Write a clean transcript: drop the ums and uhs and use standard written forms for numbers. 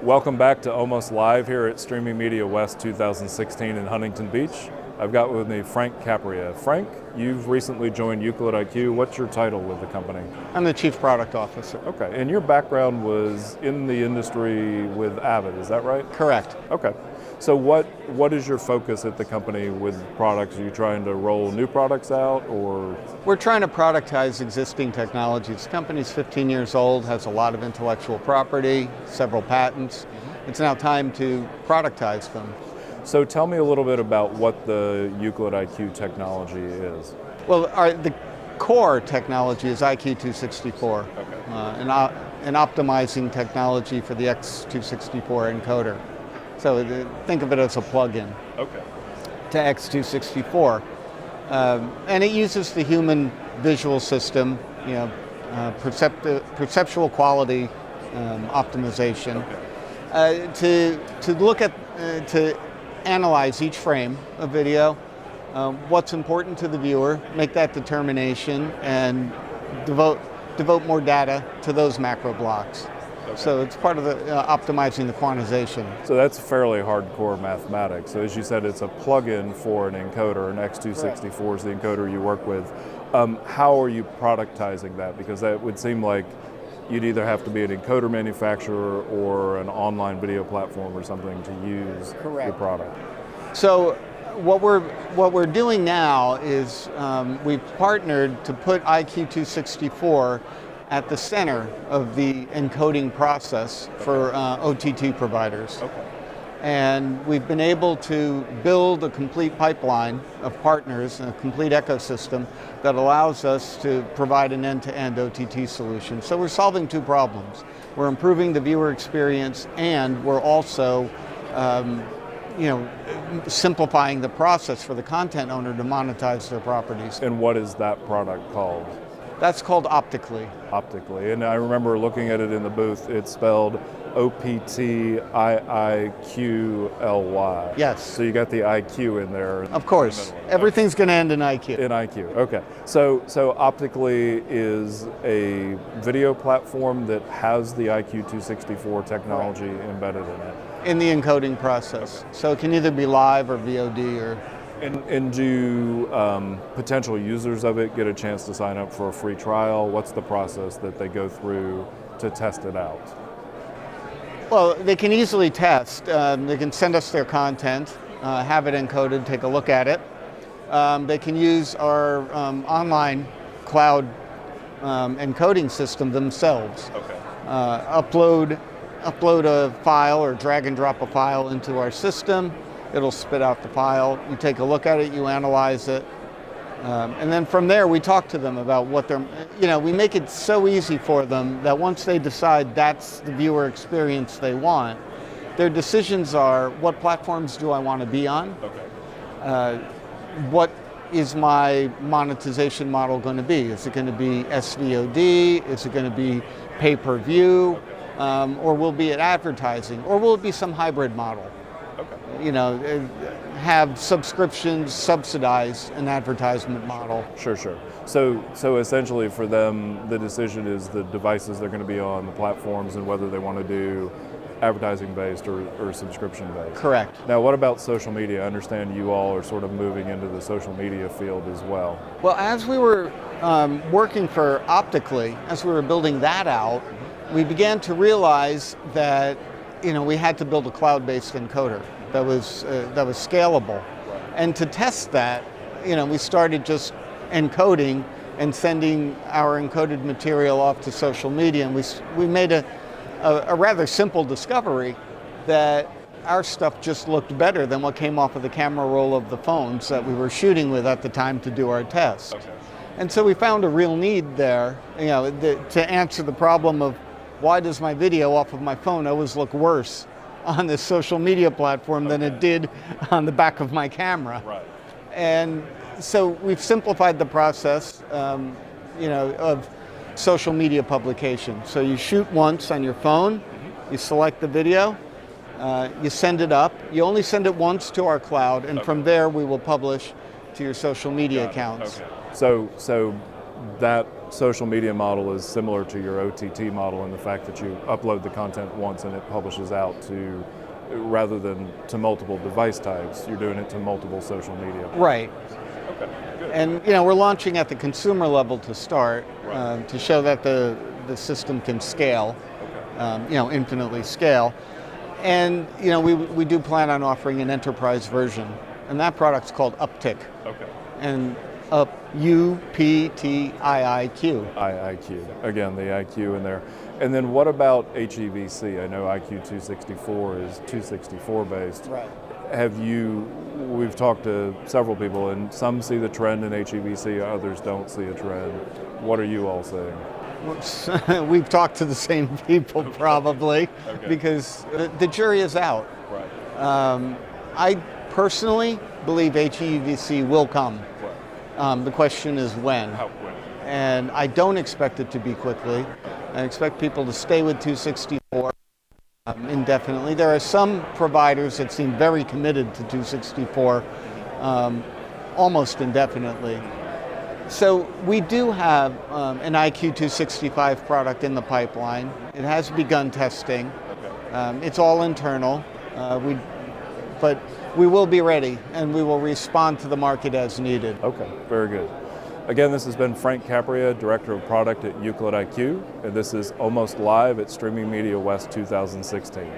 Welcome back to Almost Live here at Streaming Media West 2016 in Huntington Beach. I've got with me Frank Capria. Frank, you've recently joined EuclidIQ. What's your title with the company? I'm the Chief Product Officer. Okay, and your background was in the industry with Avid, is that right? Correct. Okay. So what is your focus at the company with products? Are you trying to roll new products out, or? We're trying to productize existing technologies. The company's 15 years old, has a lot of intellectual property, several patents. It's now time to productize them. So tell me a little bit about what the EuclidIQ technology is. Well, the core technology is IQ264, an optimizing technology for the X264 encoder. So think of it as a plug-in to X264. And it uses the human visual system, perceptual quality optimization to analyze each frame of video, what's important to the viewer, make that determination, and devote more data to those macro blocks. So it's part of the optimizing the quantization. So that's fairly hardcore mathematics. So as you said, it's a plug-in for an encoder, an X264 is the encoder you work with. How are you productizing that? Because that would seem like you'd either have to be an encoder manufacturer or an online video platform or something to use your product. So what we're doing now is we've partnered to put IQ264 at the center of the encoding process for OTT providers. And we've been able to build a complete pipeline of partners, a complete ecosystem that allows us to provide an end-to-end OTT solution. So we're solving two problems. We're improving the viewer experience, and we're also simplifying the process for the content owner to monetize their properties. And what is that product called? That's called OptiiQ. OptiiQ, and I remember looking at it in the booth. It's spelled OPTIIQLY. Yes. So you got the IQ in there. Of course. Everything's going to end in IQ. In IQ, okay. So OptiiQ is a video platform that has the IQ264 technology embedded in it. In the encoding process. So it can either be live or VOD or... And do potential users of it get a chance to sign up for a free trial? What's the process that they go through to test it out? Well, they can easily test. They can send us their content, have it encoded, take a look at it. They can use our online cloud encoding system themselves. Upload a file or drag and drop a file into our system. It'll spit out the file. You take a look at it, you analyze it, and then from there we talk to them about what they're, we make it so easy for them that once they decide that's the viewer experience they want, their decisions are, what platforms do I want to be on? What is my monetization model going to be? Is it going to be SVOD? Is it going to be pay-per-view? Or will it be at advertising? Or will it be some hybrid model? Have subscriptions subsidize an advertisement model. Sure. So essentially for them, the decision is the devices they're going to be on, the platforms, and whether they want to do advertising-based or subscription-based. Correct. Now, what about social media? I understand you all are sort of moving into the social media field as well. Well, as we were working for OptiiQ, as we were building that out, we began to realize that we had to build a cloud-based encoder that was scalable. And to test that, we started just encoding and sending our encoded material off to social media. And we made a rather simple discovery that our stuff just looked better than what came off of the camera roll of the phones that we were shooting with at the time to do our test. And so we found a real need there, to answer the problem of, why does my video off of my phone always look worse on this social media platform than it did on the back of my camera? And so we've simplified the process, of social media publication. So you shoot once on your phone, you select the video, you send it up. You only send it once to our cloud, and from there we will publish to your social media accounts. So that social media model is similar to your OTT model in the fact that you upload the content once and it publishes out to, rather than to multiple device types, you're doing it to multiple social media. Right. Okay, good. And we're launching at the consumer level to start, Right. to show that the system can scale, Okay. infinitely scale. And we do plan on offering an enterprise version, and that product's called UptiiQ. Okay. And UptiiQ. EuclidIQ. Again, the IQ in there. And then what about HEVC? I know IQ 264 is 264 based. Right. We've talked to several people, and some see the trend in HEVC, others don't see a trend. What are you all saying? We've talked to the same people probably, Okay. because the jury is out. Right. I personally believe HEVC will come. Right. The question is when. How quick? And I don't expect it to be quickly. I expect people to stay with 264 indefinitely. There are some providers that seem very committed to 264 almost indefinitely. So we do have an IQ 265 product in the pipeline. It has begun testing. Okay. It's all internal, but we will be ready and we will respond to the market as needed. Okay, very good. Again, this has been Frank Capria, Director of Product at EuclidIQ, and this is Almost Live at Streaming Media West 2016.